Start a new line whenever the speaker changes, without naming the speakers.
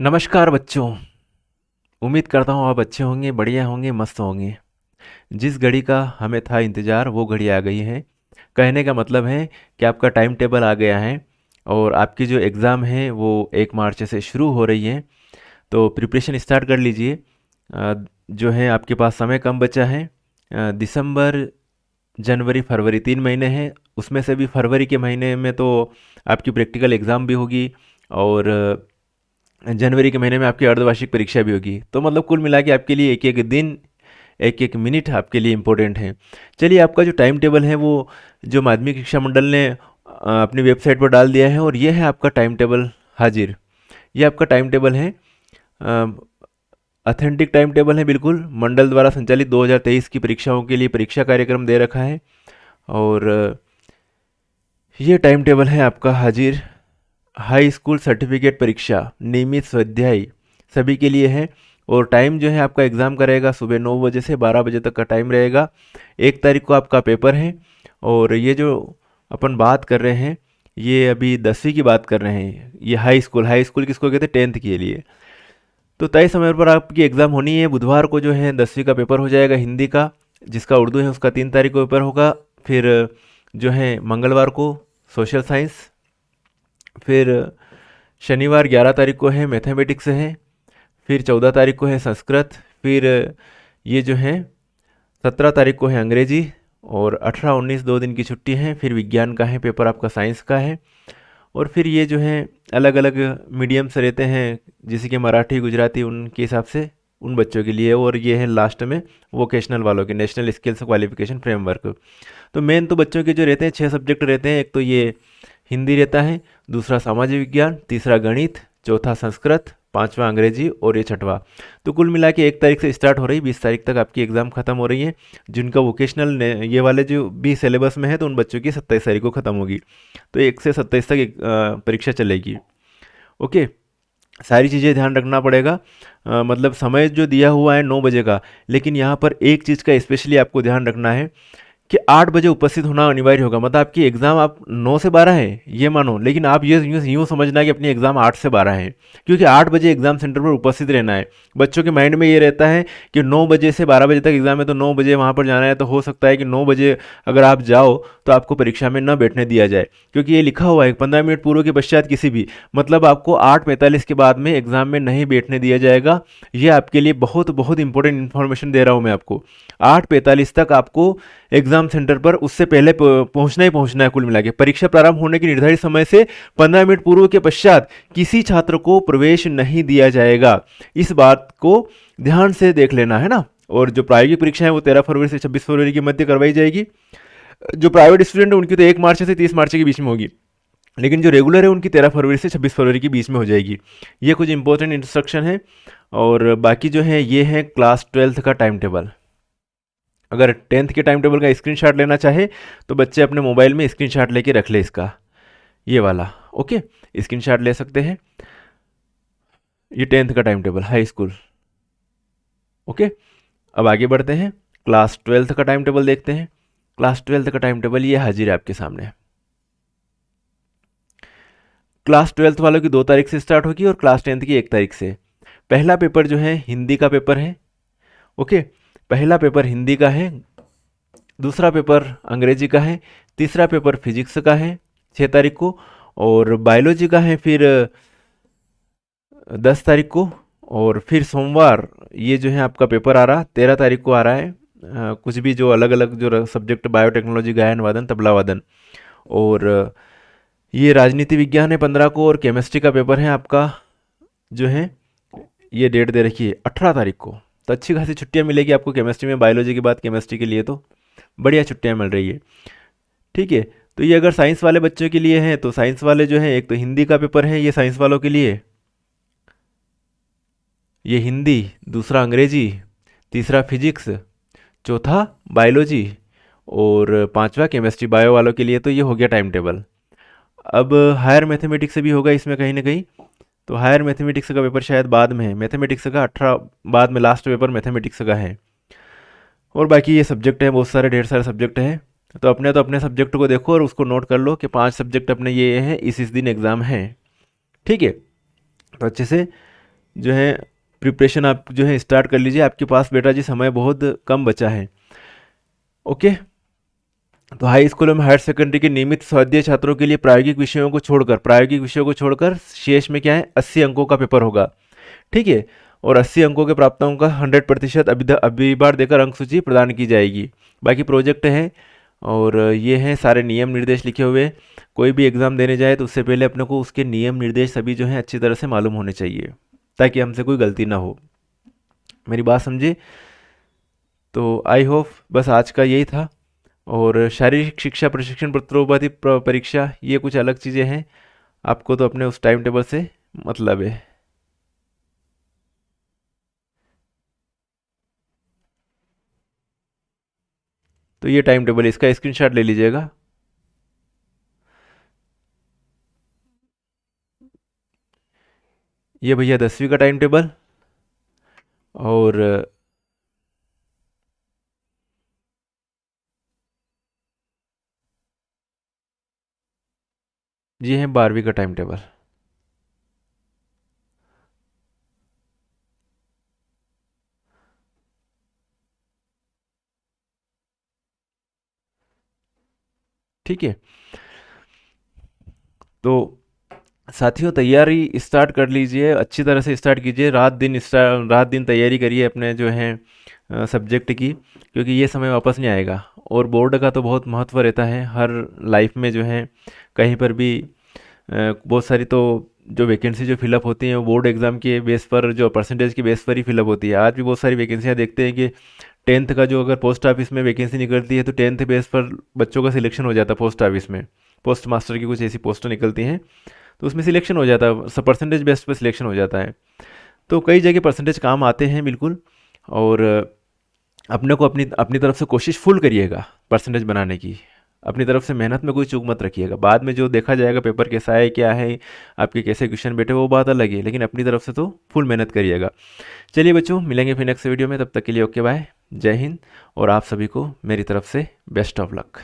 नमस्कार बच्चों। उम्मीद करता हूँ आप अच्छे होंगे, बढ़िया होंगे, मस्त होंगे। जिस घड़ी का हमें था इंतज़ार वो घड़ी आ गई है। कहने का मतलब है कि आपका टाइम टेबल आ गया है और आपकी जो एग्ज़ाम है वो 1 मार्च से शुरू हो रही है। तो प्रिपरेशन स्टार्ट कर लीजिए। जो है आपके पास समय कम बचा है। दिसंबर, जनवरी, फरवरी 3 महीने हैं। उसमें से भी फरवरी के महीने में तो आपकी प्रैक्टिकल एग्ज़ाम भी होगी और जनवरी के महीने में आपकी अर्धवार्षिक परीक्षा भी होगी। तो मतलब कुल मिला के आपके लिए एक एक दिन, एक एक मिनट आपके लिए इम्पोर्टेंट है। चलिए, आपका जो टाइम टेबल है वो जो माध्यमिक शिक्षा मंडल ने अपनी वेबसाइट पर डाल दिया है और ये है आपका टाइम टेबल हाजिर। ये आपका टाइम टेबल है, ऑथेंटिक टाइम टेबल है, बिल्कुल मंडल द्वारा संचालित 2023 की परीक्षाओं के लिए परीक्षा कार्यक्रम दे रखा है। और ये टाइम टेबल है आपका हाजिर। हाई स्कूल सर्टिफिकेट परीक्षा नियमित स्वाध्याय सभी के लिए है। और टाइम जो है आपका एग्ज़ाम का रहेगा सुबह 9 बजे से 12 बजे तक का टाइम रहेगा। 1 तारीख को आपका पेपर है। और ये जो अपन बात कर रहे हैं, ये अभी 10वीं की बात कर रहे हैं। ये हाई स्कूल किसको कहते हैं? 10th के लिए। तो तय समय पर आपकी एग्ज़ाम होनी है। बुधवार को जो है 10वीं का पेपर हो जाएगा हिंदी का। जिसका उर्दू है उसका 3 तारीख को पेपर होगा। फिर जो है मंगलवार को सोशल साइंस। फिर शनिवार 11 तारीख को है मैथमेटिक्स है। फिर 14 तारीख को है संस्कृत। फिर ये जो है 17 तारीख को है अंग्रेजी। और 18 19 2 दिन की छुट्टी है। फिर विज्ञान का है पेपर, आपका साइंस का है। और फिर ये जो है अलग अलग मीडियम से रहते हैं, जैसे कि मराठी, गुजराती, उनके हिसाब से उन बच्चों के लिए। और ये है लास्ट में वोकेशनल वालों के, नेशनल स्किल्स क्वालिफिकेशन फ्रेमवर्क। तो मेन तो बच्चों के जो रहते हैं 6 सब्जेक्ट रहते हैं। एक तो ये हिंदी रहता है, दूसरा सामाजिक विज्ञान, तीसरा गणित, चौथा संस्कृत, पांचवा अंग्रेजी और ये छठवा। तो कुल मिला के 1 तारीख से स्टार्ट हो रही, 20 तारीख तक आपकी एग्ज़ाम खत्म हो रही है। जिनका वोकेशनल ये वाले जो भी सिलेबस में है तो उन बच्चों की 27 तारीख को ख़त्म होगी। तो 1 से 27 तक परीक्षा चलेगी। ओके। सारी चीज़ें ध्यान रखना पड़ेगा। मतलब समय जो दिया हुआ है 9 बजे का, लेकिन यहाँ पर एक चीज़ का स्पेशली आपको ध्यान रखना है कि 8 बजे उपस्थित होना अनिवार्य होगा। मतलब आपकी एग्ज़ाम आप 9 से 12 है ये मानो, लेकिन आप ये यूँ समझना कि अपनी एग्ज़ाम 8 से 12 है। क्योंकि 8 बजे एग्ज़ाम सेंटर पर उपस्थित रहना है। बच्चों के माइंड में ये रहता है कि 9 बजे से 12 बजे तक एग्ज़ाम है तो 9 बजे वहाँ पर जाना है। तो हो सकता है कि 9 बजे अगर आप जाओ तो आपको परीक्षा में न बैठने दिया जाए, क्योंकि ये लिखा हुआ है 15 मिनट पूर्व के पश्चात किसी भी, मतलब आपको 8:45 के बाद में एग्ज़ाम में नहीं बैठने दिया जाएगा। ये आपके लिए बहुत बहुत इंपॉर्टेंट इन्फॉर्मेशन दे रहा हूँ मैं आपको। 8:45 तक आपको एग्जाम सेंटर पर उससे पहले पहुंचना ही पहुंचना है। कुल मिला के परीक्षा प्रारंभ होने के निर्धारित समय से 15 मिनट पूर्व के पश्चात किसी छात्र को प्रवेश नहीं दिया जाएगा। इस बात को ध्यान से देख लेना है ना। और जो प्रायोगिक परीक्षा है वो 13 फरवरी से 26 फरवरी के मध्य करवाई जाएगी। जो प्राइवेट स्टूडेंट है उनकी तो 1 मार्च से 30 मार्च के बीच में होगी, लेकिन जो रेगुलर है उनकी 13 फरवरी से 26 फरवरी के बीच में हो जाएगी। ये कुछ इंपॉर्टेंट इंस्ट्रक्शन है। और बाकी जो है ये है क्लास 12th का टाइम टेबल। अगर 10th के टाइम टेबल का स्क्रीनशॉट लेना चाहे तो बच्चे अपने मोबाइल में स्क्रीनशॉट लेके रख ले इसका, ये वाला। ओके, स्क्रीनशॉट ले सकते हैं। ये 10th का time table high school. Okay, अब आगे बढ़ते हैं। क्लास 12th का टाइम टेबल देखते हैं। क्लास 12th का टाइम टेबल ये हाजिर है आपके सामने। क्लास 12th वालों की 2 तारीख से स्टार्ट होगी और क्लास 10th की 1 तारीख से। पहला पेपर जो है हिंदी का पेपर है। ओके, पहला पेपर हिंदी का है, दूसरा पेपर अंग्रेजी का है, तीसरा पेपर फिजिक्स का है 6 तारीख को, और बायोलॉजी का है फिर 10 तारीख को। और फिर सोमवार ये जो है आपका पेपर आ रहा 13 तारीख को आ रहा है। कुछ भी जो अलग अलग जो सब्जेक्ट, बायोटेक्नोलॉजी, गायन वादन, तबला वादन। और ये राजनीति विज्ञान है 15 को, और केमिस्ट्री का पेपर है आपका जो है, ये डेट दे रखी है 18 तारीख को। तो अच्छी खासी छुट्टियां मिलेगी आपको केमिस्ट्री में, बायोलॉजी के बाद केमिस्ट्री के लिए तो बढ़िया छुट्टियां मिल रही है। ठीक है। तो ये अगर साइंस वाले बच्चों के लिए है तो साइंस वाले जो है, एक तो हिंदी का पेपर है ये साइंस वालों के लिए, ये हिंदी, दूसरा अंग्रेजी, तीसरा फिजिक्स, चौथा बायोलॉजी और पांचवा केमिस्ट्री बायो वालों के लिए। तो ये हो गया टाइम टेबल। अब हायर मैथमेटिक्स से भी होगा इसमें कहीं ना कहीं। तो हायर मैथमेटिक्स का पेपर शायद बाद में है, मैथमेटिक्स का 18 बाद में लास्ट पेपर मैथमेटिक्स का है। और बाकी ये सब्जेक्ट है बहुत सारे, ढेर सारे सब्जेक्ट हैं। तो अपने सब्जेक्ट को देखो और उसको नोट कर लो कि 5 सब्जेक्ट अपने ये हैं, इस दिन एग्ज़ाम है। ठीक है। तो अच्छे से जो है प्रिपरेशन आप जो है स्टार्ट कर लीजिए। आपके पास बेटा जी समय बहुत कम बचा है। ओके। तो हाई स्कूलों में हायर सेकेंडरी के नियमित स्वाध्याय छात्रों के लिए प्रायोगिक विषयों को छोड़कर शेष में क्या है 80 अंकों का पेपर होगा। ठीक है। और 80 अंकों के प्राप्तांकों का 100% अभी बार देकर अंक सूची प्रदान की जाएगी। बाकी प्रोजेक्ट है और ये हैं सारे नियम निर्देश लिखे हुए। कोई भी एग्ज़ाम देने जाए तो उससे पहले अपने को उसके नियम निर्देश सभी जो हैं अच्छी तरह से मालूम होने चाहिए, ताकि हमसे कोई गलती ना हो। मेरी बात समझे? तो आई होप बस आज का यही था। और शारीरिक शिक्षा प्रशिक्षण पत्रोपाधि परीक्षा ये कुछ अलग चीज़ें हैं। आपको तो अपने उस टाइम टेबल से मतलब है। तो ये टाइम टेबल है, इसका स्क्रीनशॉट ले लीजिएगा। ये भैया 10वीं का टाइम टेबल। और ये है 12वीं का टाइम टेबल। ठीक है। तो साथियों तैयारी स्टार्ट कर लीजिए, अच्छी तरह से स्टार्ट कीजिए। रात दिन तैयारी करिए अपने जो है सब्जेक्ट की, क्योंकि ये समय वापस नहीं आएगा। और बोर्ड का तो बहुत महत्व रहता है हर लाइफ में जो है। कहीं पर भी बहुत सारी तो जो वैकेंसी जो फिलअप होती हैं वो बोर्ड एग्ज़ाम के बेस पर, जो परसेंटेज के बेस पर ही फिलअप होती है। आज भी बहुत सारी वैकेंसियाँ देखते हैं कि 10th का जो अगर पोस्ट ऑफिस में वैकेंसी निकलती है तो 10th बेस पर बच्चों का सिलेक्शन हो जाता है पोस्ट ऑफिस में। पोस्ट मास्टर की कुछ ऐसी पोस्टें निकलती हैं तो उसमें सिलेक्शन हो जाता है, सब परसेंटेज बेस पर सिलेक्शन हो जाता है। तो कई जगह परसेंटेज काम आते हैं बिल्कुल। और अपने को अपनी अपनी तरफ से कोशिश फुल करिएगा परसेंटेज बनाने की। अपनी तरफ से मेहनत में कोई चूक मत रखिएगा। बाद में जो देखा जाएगा पेपर कैसा है क्या है, आपके कैसे क्वेश्चन बैठे, वो बात अलग है, लेकिन अपनी तरफ से तो फुल मेहनत करिएगा। चलिए बच्चों, मिलेंगे फिर नेक्स्ट वीडियो में, तब तक के लिए ओके बाय, जय हिंद। और आप सभी को मेरी तरफ से बेस्ट ऑफ लक।